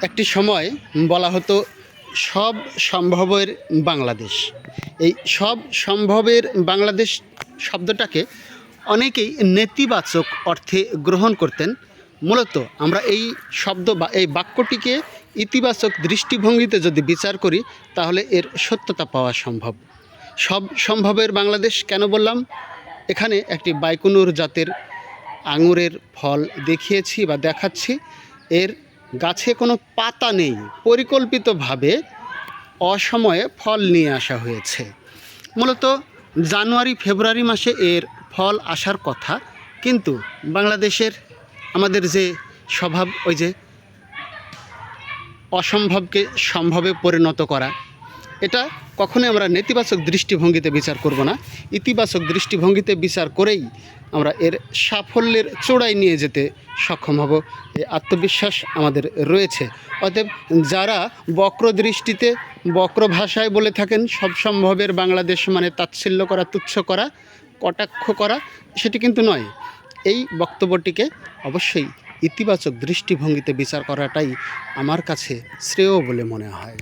একটি সময় বলা হতো সব সম্ভবের বাংলাদেশ। এই সব সম্ভবের বাংলাদেশ শব্দটাকে অনেকেই নেতিবাচক অর্থে গ্রহণ করতেন। মূলত আমরা এই শব্দ বা এই বাক্যটিকে ইতিবাচক দৃষ্টিভঙ্গিতে যদি বিচার করি তাহলে এর সত্যতা পাওয়া সম্ভব। সব সম্ভবের বাংলাদেশ কেন বললাম? এখানে একটি বাইকুনুর জাতের আঙুরের ফল দেখিয়েছি বা দেখাচ্ছি। এর গাছে কোনো পাতা নেই, পরিকল্পিতভাবে অসময়ে ফল নিয়ে আসা হয়েছে। মূলত জানুয়ারি ফেব্রুয়ারি মাসে এর ফল আসার কথা, কিন্তু বাংলাদেশের আমাদের যে স্বভাব, ওই যে অসম্ভবকে সম্ভবে পরিণত করা, এটা কখনোই আমরা নেতিবাচক দৃষ্টিভঙ্গিতে বিচার করব না। ইতিবাচক দৃষ্টিভঙ্গিতে বিচার করেই আমরা এর সাফল্যের চূড়ায় নিয়ে যেতে সক্ষম হব, এই আত্মবিশ্বাস আমাদের রয়েছে। অতএব যারা বক্র দৃষ্টিতে বক্র ভাষায় বলে থাকেন সব সম্ভবের বাংলাদেশ মানে তাচ্ছিল্য করা, তুচ্ছ করা, কটাক্ষ করা, সেটি কিন্তু নয়। এই বক্তব্যটিকে অবশ্যই ইতিবাচক দৃষ্টিভঙ্গিতে বিচার করাটাই আমার কাছে শ্রেয় বলে মনে হয়।